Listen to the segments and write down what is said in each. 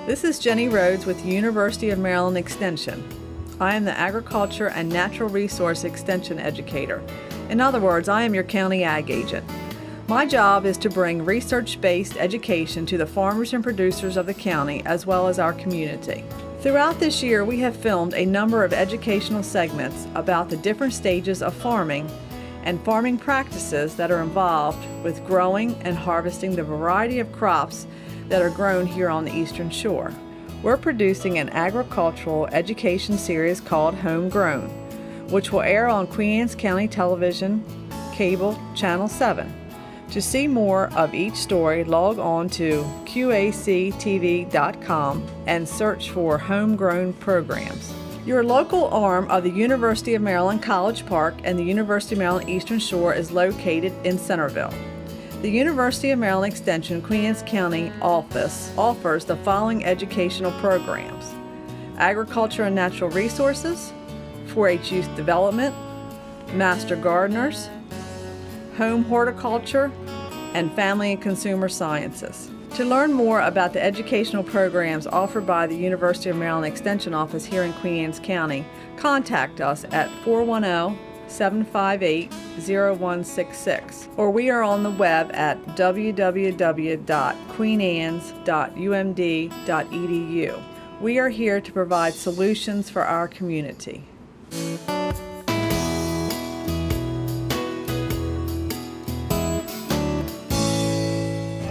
This is Jenny Rhodes with the University of Maryland Extension. I am the Agriculture and Natural Resource Extension Educator. In other words, I am your county ag agent. My job is to bring research-based education to the farmers and producers of the county as well as our community. Throughout this year, we have filmed a number of educational segments about the different stages of farming and farming practices that are involved with growing and harvesting the variety of crops that are grown here on the Eastern Shore. We're producing an agricultural education series called Homegrown, which will air on Queen Anne's County Television, Cable, Channel 7. To see more of each story, log on to qactv.com and search for Homegrown programs. Your local arm of the University of Maryland College Park and the University of Maryland Eastern Shore is located in Centerville. The University of Maryland Extension Queen Anne's County office offers the following educational programs: Agriculture and Natural Resources, 4-H Youth Development, Master Gardeners, Home Horticulture, and Family and Consumer Sciences. To learn more about the educational programs offered by the University of Maryland Extension office here in Queen Anne's County, contact us at 410-758-0166, or we are on the web at www.queenannes.umd.edu. We are here to provide solutions for our community.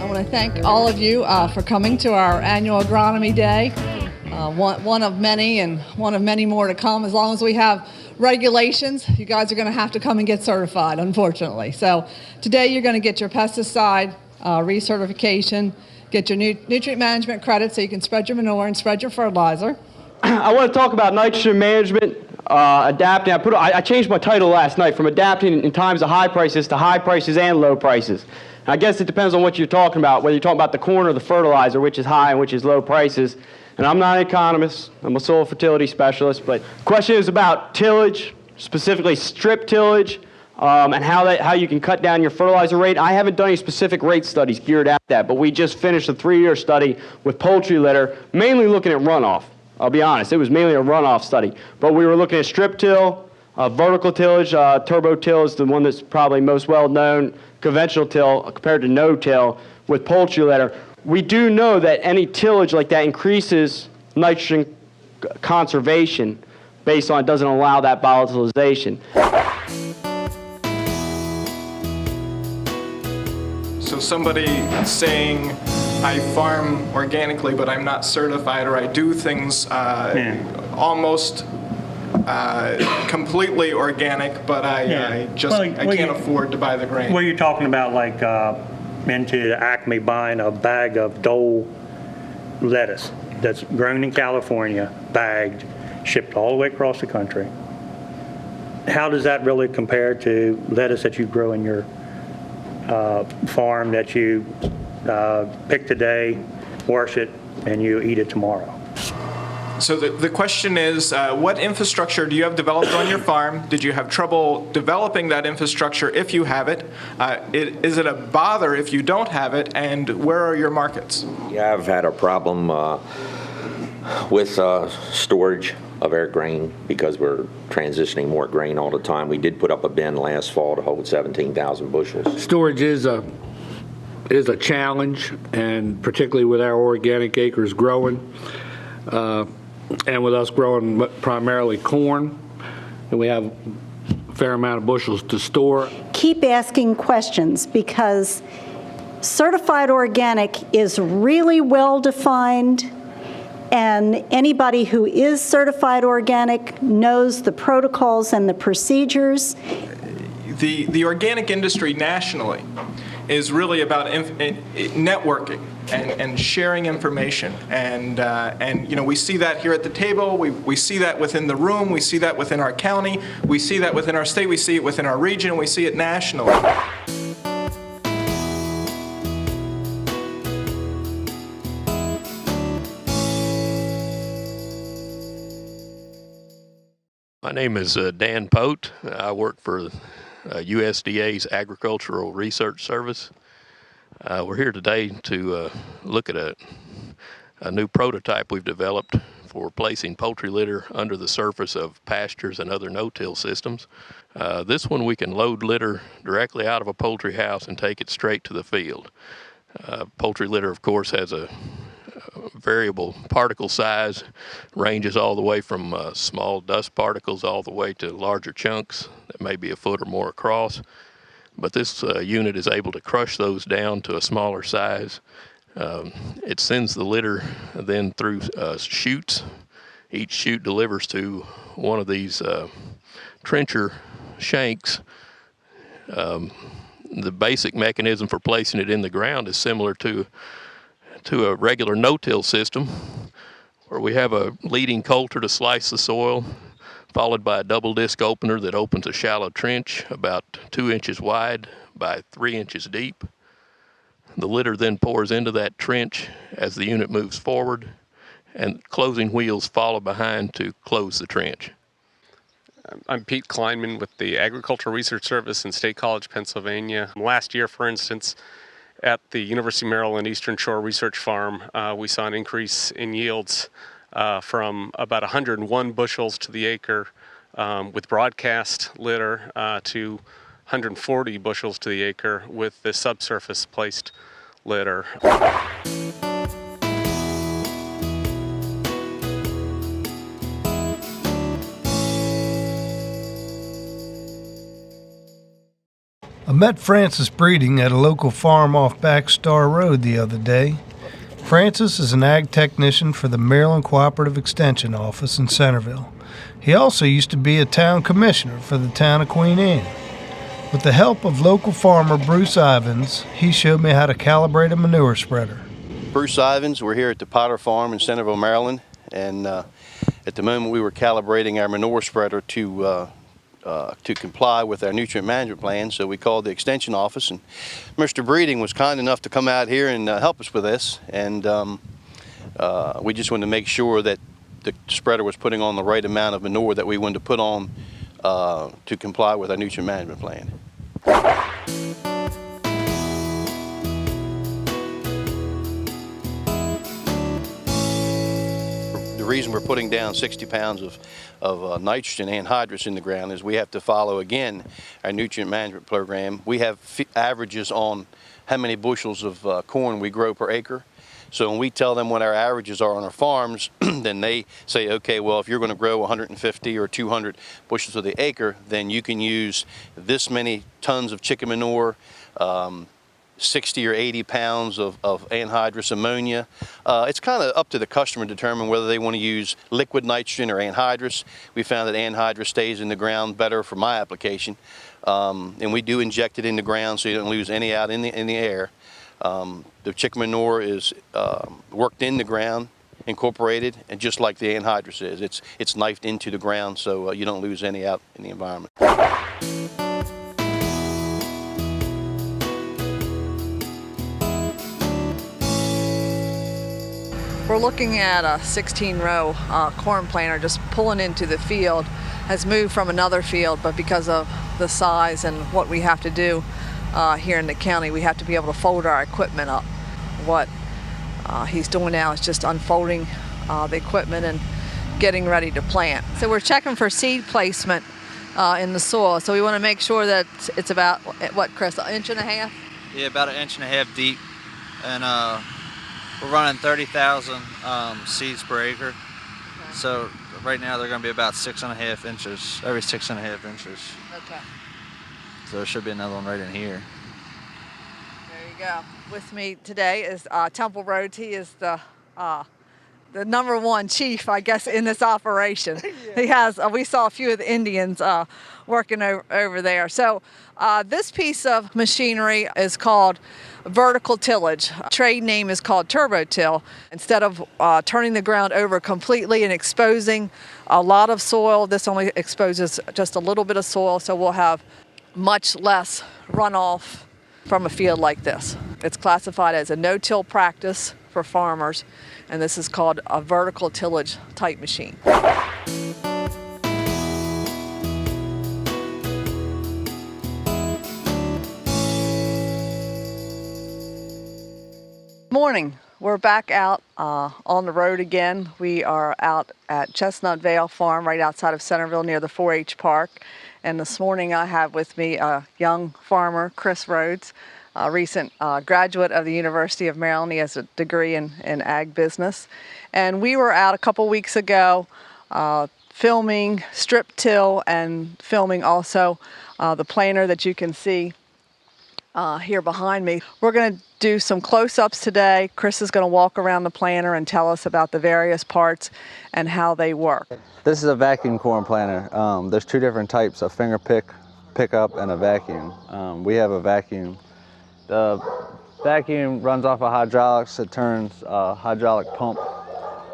I want to thank all of you for coming to our annual Agronomy Day. One of many and one of many more to come. As long as we have regulations, you guys are going to have to come and get certified, unfortunately. So today you're going to get your pesticide recertification, get your nutrient management credit so you can spread your manure and spread your fertilizer. I want to talk about nitrogen management, adapting. I changed my title last night from adapting in times of high prices to high prices and low prices. I guess it depends on what you're talking about, whether you're talking about the corn or the fertilizer, which is high and which is low prices. And I'm not an economist, I'm a soil fertility specialist, but the question is about tillage, specifically strip tillage, and how you can cut down your fertilizer rate. I haven't done any specific rate studies geared at that, but we just finished a 3-year study with Poultry Litter, mainly looking at runoff. I'll be honest, it was mainly a runoff study. But we were looking at strip till, vertical tillage, turbo till is the one that's probably most well known, conventional till compared to no-till with Poultry Litter. We do know that any tillage like that increases nitrogen conservation based on it doesn't allow that volatilization. So somebody saying, I farm organically, but I'm not certified, or I do things almost completely organic, but I can't afford to buy the grain. Well, you're talking about like into Acme buying a bag of Dole lettuce that's grown in California, bagged, shipped all the way across the country. How does that really compare to lettuce that you grow in your farm that you pick today, wash it, and you eat it tomorrow? So the question is, what infrastructure do you have developed on your farm? Did you have trouble developing that infrastructure if you have it? Is it a bother if you don't have it? And where are your markets? Yeah, I've had a problem with storage of our grain because we're transitioning more grain all the time. We did put up a bin last fall to hold 17,000 bushels. Storage is a challenge, and particularly with our organic acres growing. And with us growing primarily corn, and we have a fair amount of bushels to store. Keep asking questions, because certified organic is really well defined, and anybody who is certified organic knows the protocols and the procedures. The organic industry nationally is really about networking and sharing information, and you know, we see that here at the table. We see that within the room. We see that within our county. We see that within our state. We see it within our region. We see it nationally. My name is Dan Pote. I work for USDA's Agricultural Research Service. We're here today to look at a new prototype we've developed for placing poultry litter under the surface of pastures and other no-till systems. This one we can load litter directly out of a poultry house and take it straight to the field. Poultry litter, of course, has a variable particle size, ranges all the way from small dust particles all the way to larger chunks that may be a foot or more across. But this unit is able to crush those down to a smaller size. It sends the litter then through chutes. Each chute delivers to one of these trencher shanks. The basic mechanism for placing it in the ground is similar to a regular no-till system, where we have a leading coulter to slice the soil, followed by a double disc opener that opens a shallow trench about 2 inches wide by 3 inches deep. The litter then pours into that trench as the unit moves forward, and closing wheels follow behind to close the trench. I'm Pete Kleinman with the Agricultural Research Service in State College, Pennsylvania. Last year, for instance, at the University of Maryland Eastern Shore Research Farm, we saw an increase in yields from about 101 bushels to the acre with broadcast litter to 140 bushels to the acre with the subsurface placed litter. I met Francis Breeding at a local farm off Backstar Road the other day. Francis is an ag technician for the Maryland Cooperative Extension Office in Centerville. He also used to be a town commissioner for the town of Queen Anne. With the help of local farmer Bruce Ivins, he showed me how to calibrate a manure spreader. Bruce Ivins, we're here at the Potter Farm in Centerville, Maryland, and at the moment we were calibrating our manure spreader to comply with our nutrient management plan. So we called the extension office, and Mr. Breeding was kind enough to come out here and help us with this, and we just wanted to make sure that the spreader was putting on the right amount of manure that we wanted to put on to comply with our nutrient management plan. The reason we're putting down 60 pounds of nitrogen anhydrous in the ground is we have to follow, again, our nutrient management program. We have averages on how many bushels of corn we grow per acre. So when we tell them what our averages are on our farms, then they say, okay, well, if you're going to grow 150 or 200 bushels to the acre, then you can use this many tons of chicken manure, 60 or 80 pounds of anhydrous ammonia. It's kind of up to the customer to determine whether they want to use liquid nitrogen or anhydrous. We found that anhydrous stays in the ground better for my application. And we do inject it in the ground so you don't lose any out in the air. The chicken manure is worked in the ground, incorporated, and just like the anhydrous is, it's knifed into the ground so you don't lose any out in the environment. We're looking at a 16-row corn planter just pulling into the field. Has moved from another field, but because of the size and what we have to do here in the county, we have to be able to fold our equipment up. What he's doing now is just unfolding the equipment and getting ready to plant. So we're checking for seed placement in the soil. So we want to make sure that it's about, what, Chris, 1.5 inches? Yeah, about 1.5 inches deep. And we're running 30,000 seeds per acre. Okay. So right now they're going to be about 6.5 inches, every 6.5 inches. Okay. So there should be another one right in here. There you go. With me today is Temple Rhodes. He is the #1 chief, I guess, in this operation. Yeah. He has, we saw a few of the Indians working over there. So this piece of machinery is called vertical tillage. Trade name is called turbo-till. Instead of turning the ground over completely and exposing a lot of soil, this only exposes just a little bit of soil, so we'll have much less runoff from a field like this. It's classified as a no-till practice for farmers, and this is called a vertical tillage type machine. Morning. We're back out on the road again. We are out at Chestnut Vale Farm right outside of Centerville near the 4-H Park. And this morning I have with me a young farmer, Chris Rhodes, a recent graduate of the University of Maryland. He has a degree in ag business. And we were out a couple weeks ago filming strip till and filming also the planter that you can see here behind me. We're going to do some close-ups today. Chris is going to walk around the planter and tell us about the various parts and how they work. This is a vacuum corn planter. There's two different types, a finger pickup and a vacuum. We have a vacuum. The vacuum runs off of hydraulics. It turns a hydraulic pump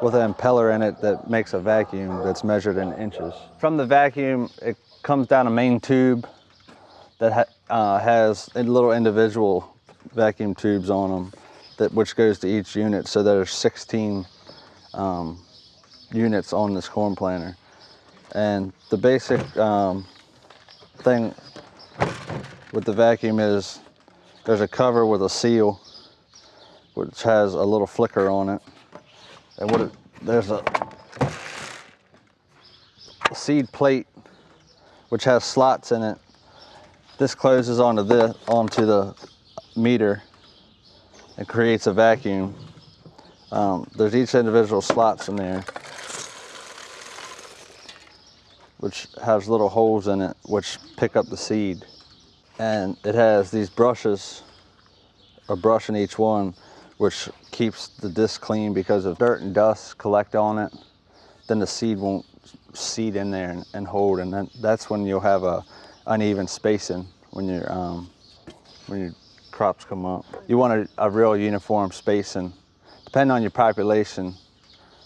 with an impeller in it that makes a vacuum that's measured in inches. From the vacuum, it comes down a main tube that has little individual vacuum tubes on them, which goes to each unit. So there's 16 units on this corn planter. And the basic thing with the vacuum is there's a cover with a seal, which has a little flicker on it. And there's a seed plate, which has slots in it. This closes onto the meter and creates a vacuum. There's each individual slots in there, which has little holes in it, which pick up the seed. And it has these brushes, a brush in each one, which keeps the disc clean because if dirt and dust collect on it, then the seed won't seed in there and hold, and that's when you'll have a uneven spacing when your crops come up. You want a real uniform spacing. Depending on your population,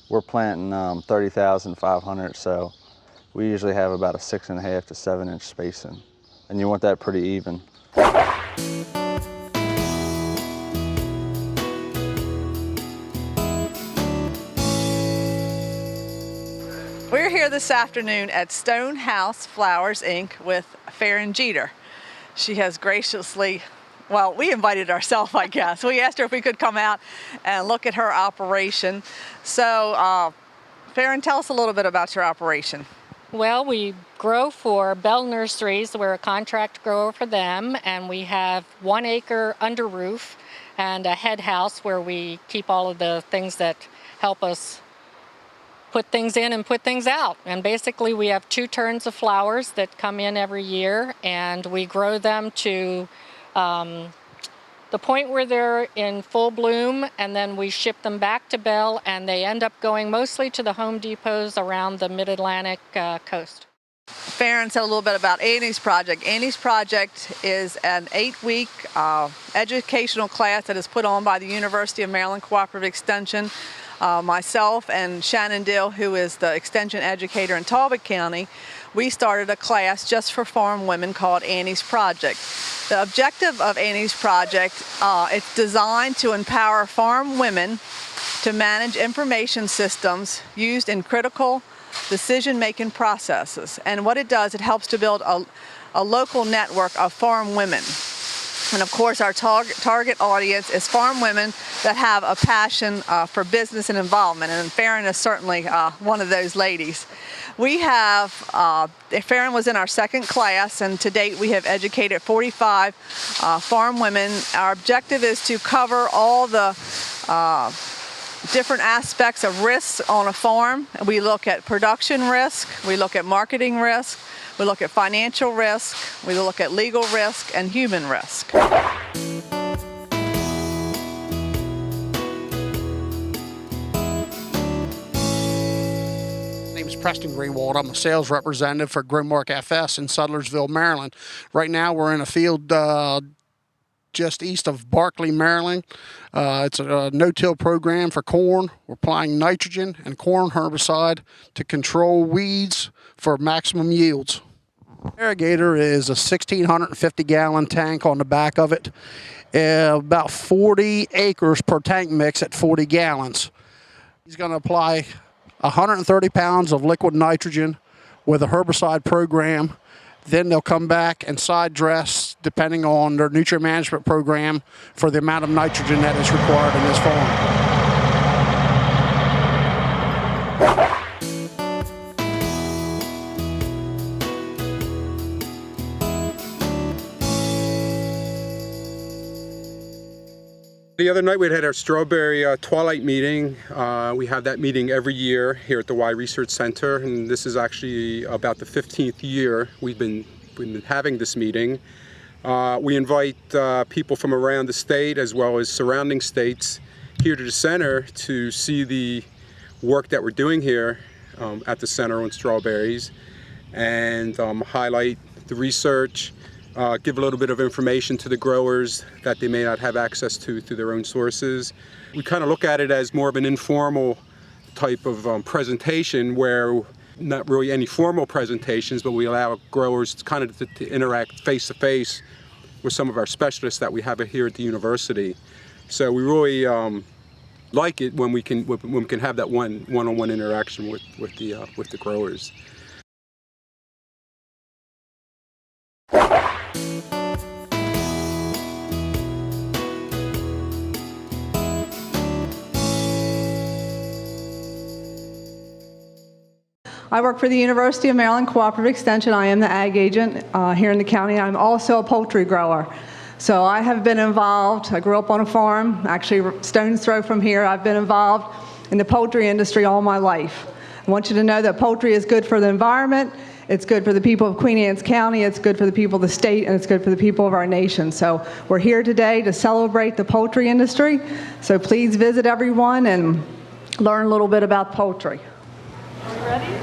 we're planting 30,500, so we usually have about a 6.5 to 7 inch spacing, and you want that pretty even. We're here this afternoon at Stonehouse Flowers, Inc. with Farron Jeter. She has graciously, well, we invited ourselves, I guess. We asked her if we could come out and look at her operation. So, Farron, tell us a little bit about your operation. Well, we grow for Bell Nurseries. We're a contract grower for them, and we have 1 acre under roof and a head house where we keep all of the things that help us put things in and put things out. And basically we have 2 turns of flowers that come in every year, and we grow them to the point where they're in full bloom, and then we ship them back to Bell, and they end up going mostly to the Home Depots around the Mid-Atlantic coast. Farron said a little bit about Annie's Project. Annie's Project is an 8-week educational class that is put on by the University of Maryland Cooperative Extension. Myself and Shannon Dill, who is the extension educator in Talbot County, we started a class just for farm women called Annie's Project. The objective of Annie's Project, it's designed to empower farm women to manage information systems used in critical decision-making processes. And what it does, it helps to build a local network of farm women. And of course, our target audience is farm women that have a passion for business and involvement, and Farron is certainly one of those ladies. We have, Farron was in our 2nd class, and to date we have educated 45 farm women. Our objective is to cover all the different aspects of risks on a farm. We look at production risk, we look at marketing risk, we look at financial risk, we look at legal risk, and human risk. My name is Preston Greenwald. I'm a sales representative for Growmark FS in Sudlersville, Maryland. Right now we're in a field just east of Barkley, Maryland. It's a no-till program for corn. We're applying nitrogen and corn herbicide to control weeds for maximum yields. Irrigator is a 1,650-gallon tank on the back of it. About 40 acres per tank mix at 40 gallons. He's going to apply 130 pounds of liquid nitrogen with a herbicide program. Then they'll come back and side dress depending on their nutrient management program for the amount of nitrogen that is required in this farm. The other night we had our strawberry Twilight meeting. We have that meeting every year here at the Y Research Center, and this is actually about the 15th year we've been having this meeting. We invite people from around the state as well as surrounding states here to the center to see the work that we're doing here at the center on strawberries, and highlight the research, give a little bit of information to the growers that they may not have access to through their own sources. We kind of look at it as more of an informal type of presentation, where not really any formal presentations, but we allow growers kind of to interact face to face with some of our specialists that we have here at the university. So we really like it when we can have that one-on-one interaction with the growers. I work for the University of Maryland Cooperative Extension. I am the ag agent here in the county. I'm also a poultry grower. So I have been involved. I grew up on a farm, actually stone's throw from here. I've been involved in the poultry industry all my life. I want you to know that poultry is good for the environment, it's good for the people of Queen Anne's County, it's good for the people of the state, and it's good for the people of our nation. So we're here today to celebrate the poultry industry. So please visit everyone and learn a little bit about poultry. Are you ready?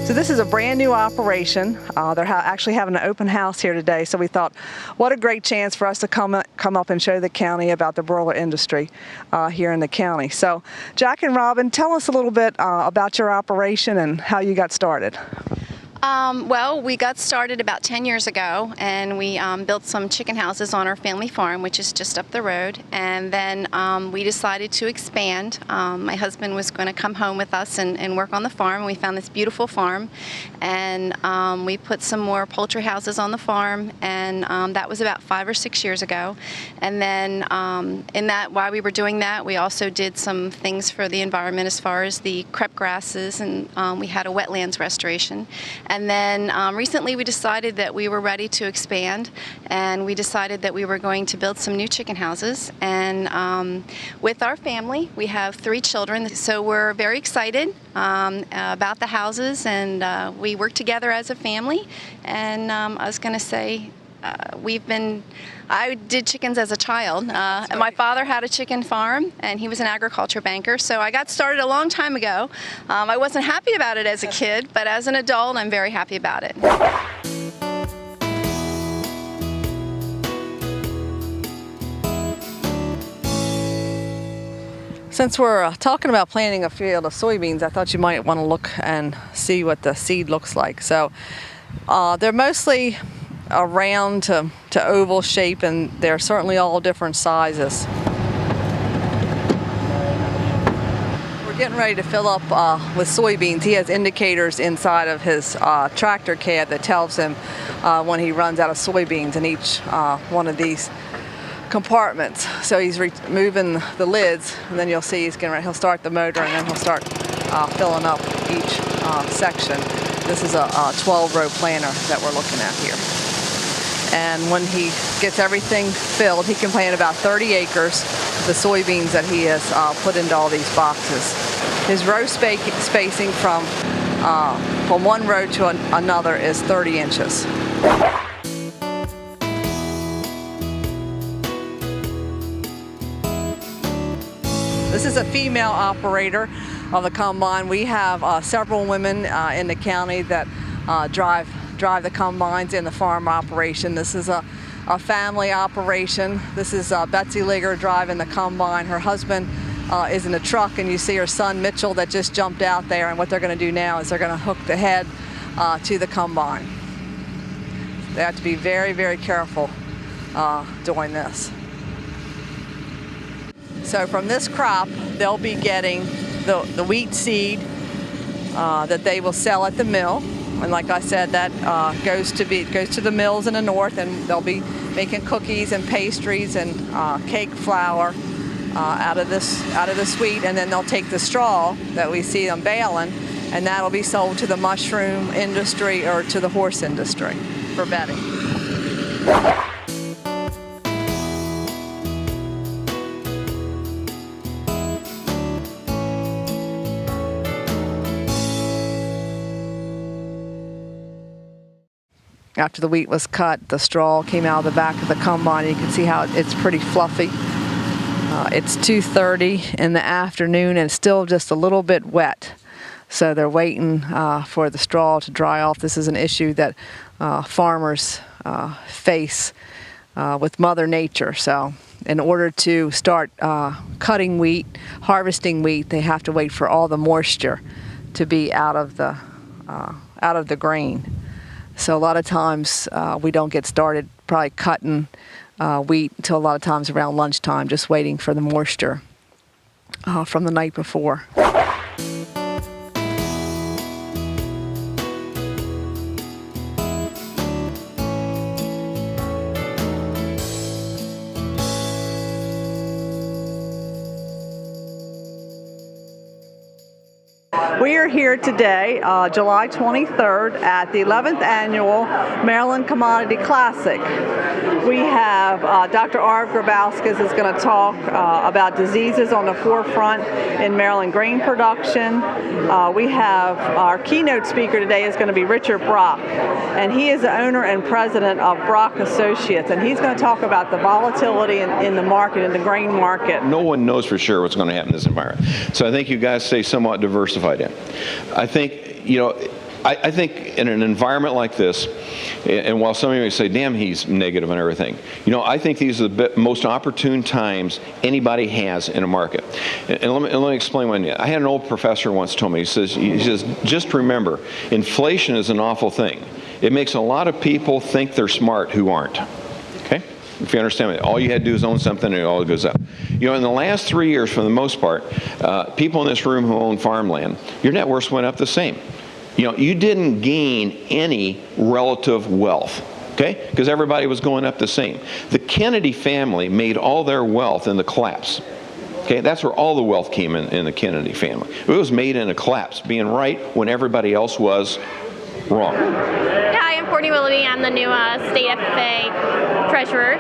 So this is a brand new operation. They're actually having an open house here today, so we thought, what a great chance for us to come up and show the county about the broiler industry here in the county. So Jack and Robin, tell us a little bit about your operation and how you got started. Well, we got started about 10 years ago, and we built some chicken houses on our family farm, which is just up the road. And then we decided to expand. My husband was going to come home with us and work on the farm. We found this beautiful farm, and we put some more poultry houses on the farm, and that was about 5 or 6 years ago. And then while we were doing that, we also did some things for the environment as far as the crepe grasses, and we had a wetlands restoration. And then recently we decided that we were ready to expand, and we decided that we were going to build some new chicken houses. And with our family, we have 3 children, so we're very excited about the houses, and we work together as a family. And I was going to say, I did chickens as a child. And my father had a chicken farm, and he was an agriculture banker, so I got started a long time ago. I wasn't happy about it as a kid, but as an adult, I'm very happy about it. Since we're talking about planting a field of soybeans, I thought you might want to look and see what the seed looks like. So they're mostly a round to oval shape, and they're certainly all different sizes. We're getting ready to fill up with soybeans. He has indicators inside of his tractor cab that tells him when he runs out of soybeans in each one of these compartments. So he's removing the lids, and then you'll see he'll start the motor, and then he'll start filling up each section. This is a 12-row planter that we're looking at here. And when he gets everything filled, he can plant about 30 acres of the soybeans that he has put into all these boxes. His row spacing from one row to another is 30 inches. This is a female operator of the combine. We have several women in the county that drive the combines in the farm operation. This is a family operation. This is Betsy Ligger driving the combine. Her husband is in a truck, and you see her son Mitchell that just jumped out there, and what they're going to do now is they're going to hook the head to the combine. They have to be very, very careful doing this. So from this crop, they'll be getting the wheat seed that they will sell at the mill. And like I said, that goes to the mills in the north, and they'll be making cookies and pastries and cake flour out of this wheat, and then they'll take the straw that we see them baling, and that'll be sold to the mushroom industry or to the horse industry for bedding. After the wheat was cut, the straw came out of the back of the combine. You can see how it's pretty fluffy. It's 2:30 in the afternoon and still just a little bit wet. So they're waiting for the straw to dry off. This is an issue that farmers face with Mother Nature. So in order to start cutting wheat, harvesting wheat, they have to wait for all the moisture to be out of the grain. So a lot of times we don't get started probably cutting wheat until a lot of times around lunchtime, just waiting for the moisture from the night before. We are here today, July 23rd, at the 11th Annual Maryland Commodity Classic. We have Dr. Arv Grabowskis is going to talk about diseases on the forefront in Maryland grain production. We have our keynote speaker today is going to be Richard Brock, and he is the owner and president of Brock Associates, and he's going to talk about the volatility in the market, in the grain market. No one knows for sure what's going to happen in this environment. So I think you guys stay somewhat diversified in. I think, I think in an environment like this, and while some of you may say, damn, he's negative and everything, I think these are the most opportune times anybody has in a market. And let me explain one. I had an old professor once told me, he says, just remember, inflation is an awful thing. It makes a lot of people think they're smart who aren't. Okay? If you understand me, all you had to do is own something and it all goes up. In the last 3 years, for the most part, people in this room who own farmland, your net worths went up the same. You didn't gain any relative wealth, okay? Because everybody was going up the same. The Kennedy family made all their wealth in the collapse. Okay, that's where all the wealth came in the Kennedy family. It was made in a collapse, being right when everybody else was wrong. Hi, I'm Courtney Willoughby. I'm the new state FFA treasurer.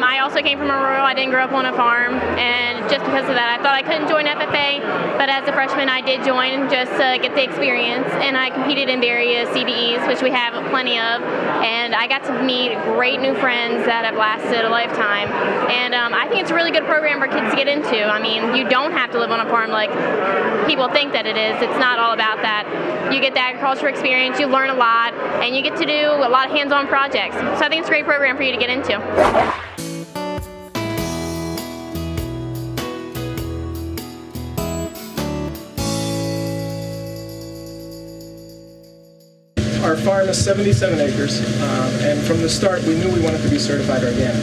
I also came from a rural. I didn't grow up on a farm, and just because of that, I thought I couldn't join FFA. But as a freshman, I did join just to get the experience, and I competed in various CBEs, which we have plenty of. And I got to meet great new friends that have lasted a lifetime. And I think it's a really good program for kids to get into. I mean, you don't have to live on a farm like people think that it is. It's not all about that. You get the agriculture experience, you learn a lot, and you get to do a lot of hands-on projects. So I think it's a great program for you to get into. Our farm is 77 acres, and from the start we knew we wanted to be certified organic.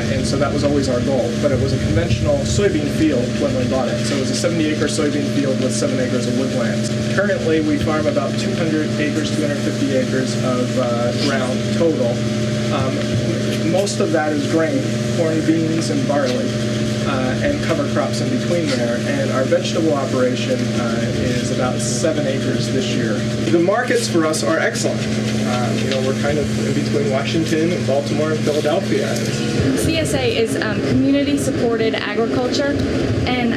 And so that was always our goal, but it was a conventional soybean field when we bought it. So it was a 70-acre soybean field with 7 acres of woodlands. Currently, we farm about 200 acres, 250 acres of ground total. Most of that is grain, corn, beans, and barley, and cover crops in between there. And our vegetable operation is about 7 acres this year. The markets for us are excellent. We're kind of in between Washington and Baltimore and Philadelphia. CSA is community-supported agriculture, and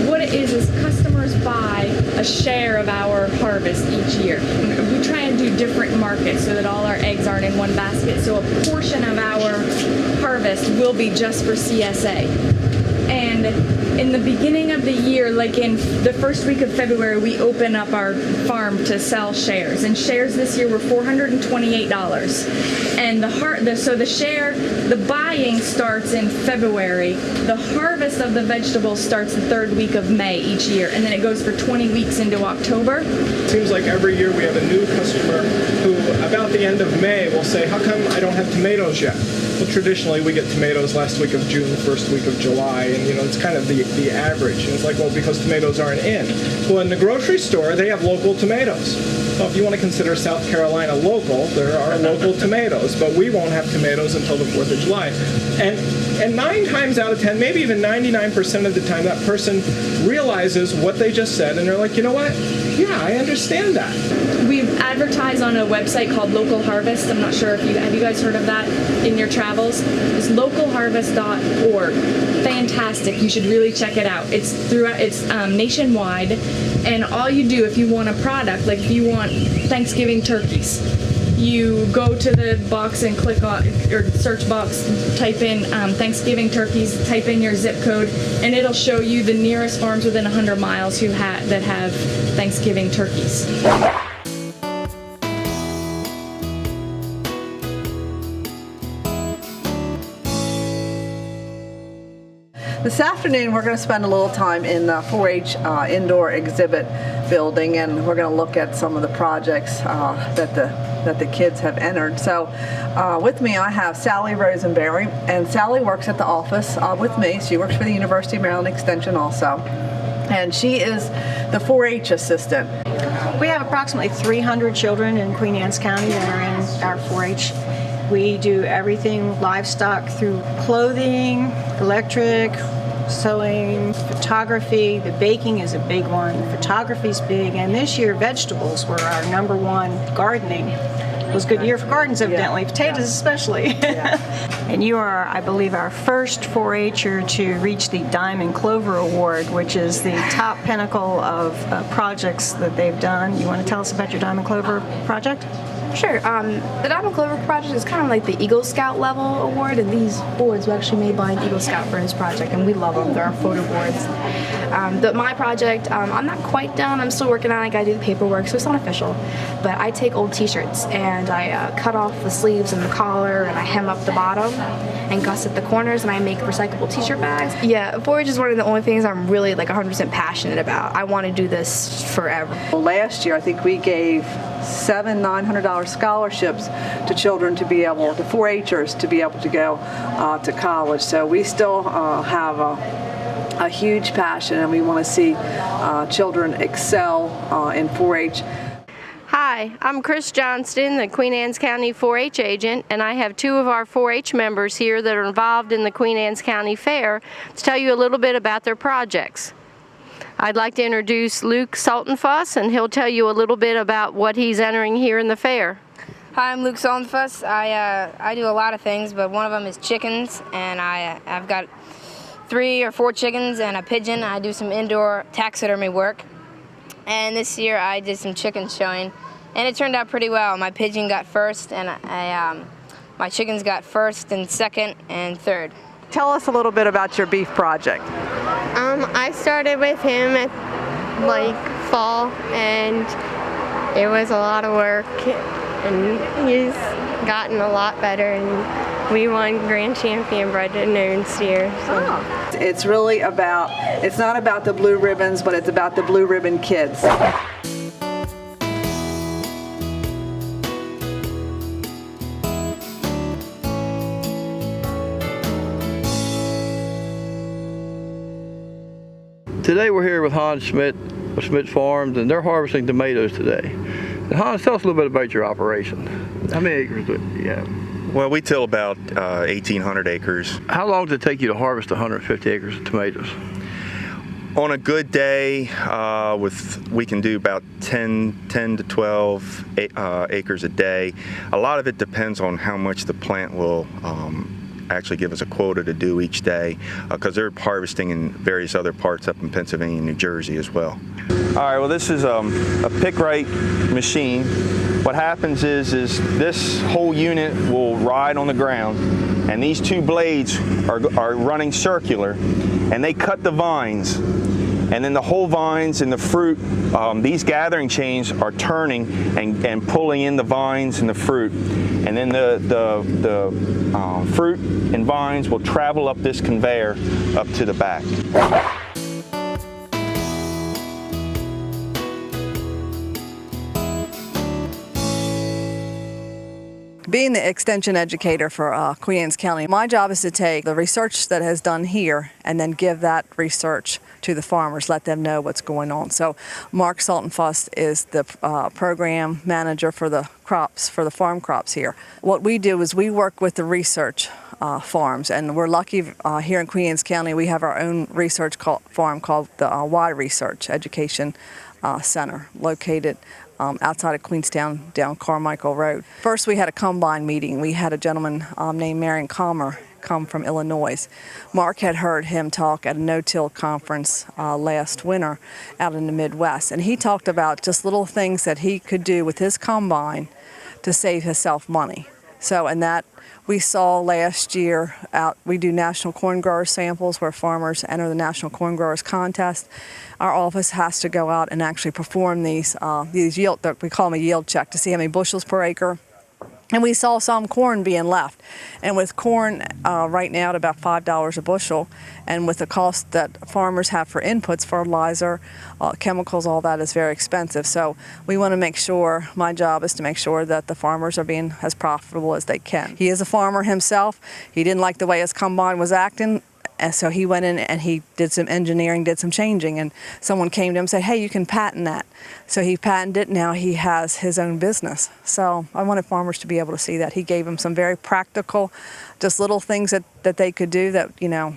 what it is customers buy a share of our harvest each year. We try and do different markets so that all our eggs aren't in one basket, so a portion of our harvest will be just for CSA. And in the beginning of the year, like in the first week of February, we open up our farm to sell shares. And shares this year were $428. And the buying starts in February. The harvest of the vegetables starts the third week of May each year. And then it goes for 20 weeks into October. It seems like every year we have a new customer who, about the end of May, will say, how come I don't have tomatoes yet? Well, traditionally we get tomatoes last week of June, first week of July, and it's kind of the average. And it's like, well, because tomatoes aren't in. Well, in the grocery store, they have local tomatoes. Well, if you want to consider South Carolina local, there are local tomatoes, but we won't have tomatoes until the 4th of July. And 9 times out of 10, maybe even 99% of the time, that person realizes what they just said, and they're like, you know what? Yeah, I understand that. We advertise on a website called Local Harvest. I'm not sure if have you guys heard of that in your travels? It's localharvest.org. Fantastic. You should really check it out. It's nationwide, and all you do if you want a product, like if you want Thanksgiving turkeys, you go to the box and click on, or search box, type in Thanksgiving turkeys, type in your zip code, and it'll show you the nearest farms within 100 miles that have Thanksgiving turkeys. This afternoon we're going to spend a little time in the 4-H indoor exhibit building, and we're going to look at some of the projects that the kids have entered. So with me I have Sally Rosenberry, and Sally works at the office with me. She works for the University of Maryland Extension also, and she is the 4-H assistant. We have approximately 300 children in Queen Anne's County that are in our 4-H. We do everything livestock through clothing, electric, sewing, photography. The baking is a big one. Photography's big. And this year, vegetables were our #1. Gardening was a good year for gardens, evidently. Potatoes especially. And you are, I believe, our first 4-H'er to reach the Diamond Clover Award, which is the top pinnacle of projects that they've done. You want to tell us about your Diamond Clover project? Sure. The Diamond Clover project is kind of like the Eagle Scout level award, and these boards were actually made by an Eagle Scout for his project, and we love them. They're our photo boards. My project, I'm not quite done. I'm still working on it. I gotta do the paperwork, so it's not official. But I take old T-shirts and I cut off the sleeves and the collar, and I hem up the bottom and gusset the corners, and I make recyclable T-shirt bags. Yeah, 4-H is one of the only things I'm really 100% passionate about. I want to do this forever. Well, last year I think we gave 7 $900 scholarships to children to be able, to 4-H'ers to be able to go to college. So we still have a huge passion, and we want to see children excel in 4-H. Hi, I'm Chris Johnston, the Queen Anne's County 4-H agent, and I have 2 of our 4-H members here that are involved in the Queen Anne's County Fair to tell you a little bit about their projects. I'd like to introduce Luke Saltonfuss, and he'll tell you a little bit about what he's entering here in the fair. Hi, I'm Luke Saltonfuss. I do a lot of things, but one of them is chickens, and I've got 3 or 4 chickens and a pigeon. I do some indoor taxidermy work, and this year I did some chicken showing, and it turned out pretty well. My pigeon got first, and my chickens got first and second and third. Tell us a little bit about your beef project. I started with him at fall, and it was a lot of work, and he's gotten a lot better, and we won Grand Champion Bred to Noon Steer. So. It's really about, it's not about the blue ribbons, but it's about the blue ribbon kids. Today we're here with Hans Schmidt of Schmidt's Farms, and they're harvesting tomatoes today. And Hans, tell us a little bit about your operation. How many acres do you have? Well, we till about 1,800 acres. How long does it take you to harvest 150 acres of tomatoes? On a good day, we can do about 10 to 12 acres a day. A lot of it depends on how much the plant will actually give us a quota to do each day, because they're harvesting in various other parts up in Pennsylvania and New Jersey as well. All right, well, this is a pick-right machine. What happens is this whole unit will ride on the ground, and these 2 blades are running circular, and they cut the vines. And then the whole vines and the fruit, these gathering chains are turning and pulling in the vines and the fruit. And then the fruit and vines will travel up this conveyor up to the back. Being the extension educator for Queen Anne's County, my job is to take the research that has done here and then give that research to the farmers, let them know what's going on. So Mark Saltonfuss is the program manager for the crops, for the farm crops here. What we do is we work with the research farms, and we're lucky here in Queen Anne's County we have our own research farm called the Y Research Education Center, located outside of Queenstown down Carmichael Road. First we had a combine meeting. We had a gentleman named Marion Comer come from Illinois. Mark had heard him talk at a no-till conference last winter out in the Midwest, and he talked about just little things that he could do with his combine to save himself money. So, and that we saw last year we do national corn grower samples where farmers enter the National Corn Growers Contest. Our office has to go out and actually perform these yield, we call them a yield check, to see how many bushels per acre. And we saw some corn being left. And with corn right now at about $5 a bushel, and with the cost that farmers have for inputs, fertilizer, chemicals, all that is very expensive. So we want to make sure, my job is to make sure that the farmers are being as profitable as they can. He is a farmer himself. He didn't like the way his combine was acting. And so he went in and he did some engineering, did some changing, and someone came to him and said, hey, you can patent that. So he patented it. Now he has his own business. So I wanted farmers to be able to see that. He gave them some very practical, just little things that they could do that, you know,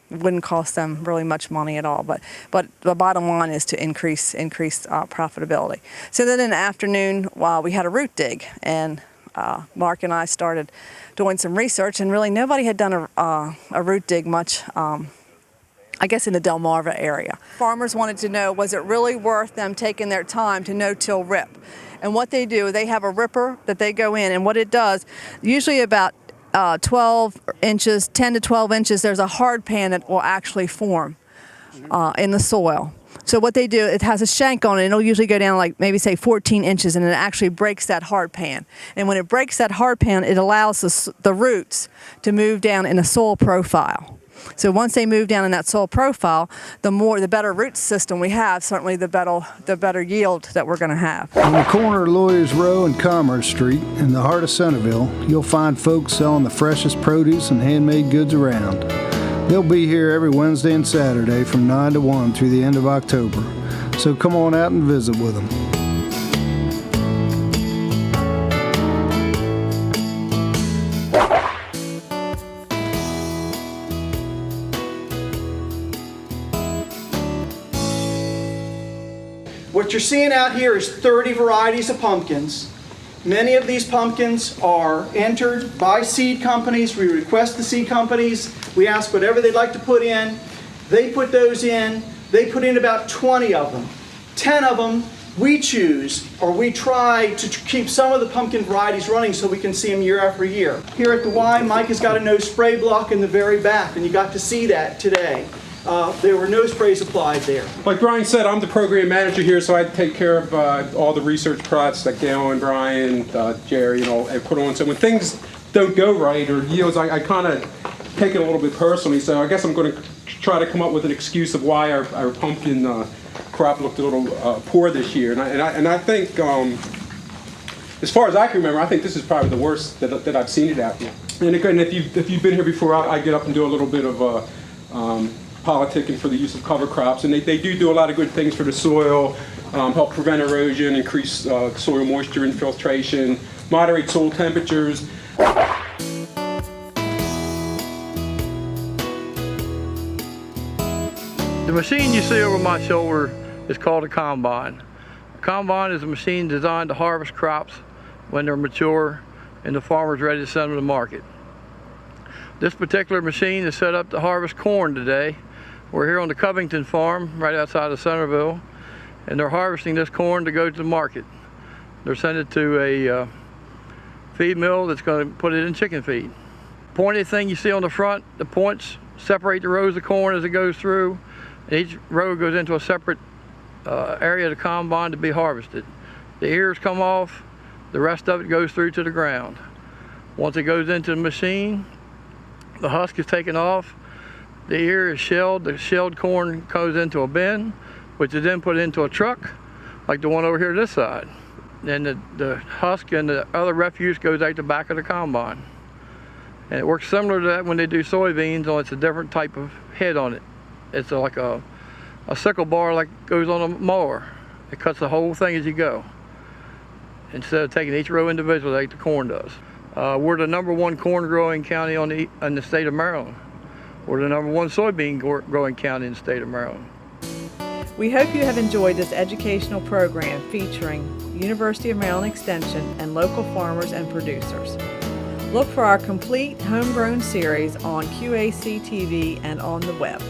wouldn't cost them really much money at all. But the bottom line is to increase profitability. So then in the afternoon, we had a root dig, and Mark and I started doing some research, and really nobody had done a root dig much, I guess, in the Delmarva area. Farmers wanted to know, was it really worth them taking their time to no-till rip? And what they do, they have a ripper that they go in, and what it does, usually about 12 inches, 10 to 12 inches, there's a hard pan that will actually form in the soil. So what they do, it has a shank on it, and it'll usually go down like maybe say 14 inches, and it actually breaks that hard pan. And when it breaks that hard pan, it allows the roots to move down in a soil profile. So once they move down in that soil profile, the better root system we have, certainly the better yield that we're going to have. On the corner of Lawyers Row and Commerce Street in the heart of Centerville, you'll find folks selling the freshest produce and handmade goods around. They'll be here every Wednesday and Saturday from 9 to 1 through the end of October. So come on out and visit with them. What you're seeing out here is 30 varieties of pumpkins. Many of these pumpkins are entered by seed companies. We request the seed companies. We ask whatever they'd like to put in. They put those in. They put in about 20 of them. 10 of them we choose, or we try to keep some of the pumpkin varieties running so we can see them year after year. Here at the Y, Mike has got a no spray block in the very back, and you got to see that today. There were no sprays applied there. Like Brian said, I'm the program manager here, so I take care of all the research products that Gail and Brian, Jerry, and put on. So when things don't go right or yields, I kind of take it a little bit personally. So I guess I'm going to try to come up with an excuse of why our pumpkin crop looked a little poor this year. And I think, as far as I can remember, I think this is probably the worst that I've seen it out here. And again, if you've been here before, I get up and do a little bit of politicking for the use of cover crops, and they do a lot of good things for the soil, help prevent erosion, increase soil moisture infiltration, moderate soil temperatures. The machine you see over my shoulder is called a combine. A combine is a machine designed to harvest crops when they're mature and the farmer's ready to send them to market. This particular machine is set up to harvest corn today. We're here on the Covington farm right outside of Centerville, and they're harvesting this corn to go to the market. They're sending it to a feed mill that's going to put it in chicken feed. Pointed thing you see on the front, the points separate the rows of corn as it goes through. Each row goes into a separate area of the combine to be harvested. The ears come off, the rest of it goes through to the ground. Once it goes into the machine, the husk is taken off, the ear is shelled, the shelled corn goes into a bin, which is then put into a truck, like the one over here this side. then the husk and the other refuse goes out the back of the combine. And it works similar to that when they do soybeans, only it's a different type of head on it. It's like a sickle bar like goes on a mower. It cuts the whole thing as you go, instead of taking each row individually like the corn does. We're the #1 corn growing county in the state of Maryland. We're the #1 soybean growing county in the state of Maryland. We hope you have enjoyed this educational program featuring University of Maryland Extension and local farmers and producers. Look for our complete Homegrown series on QAC TV and on the web.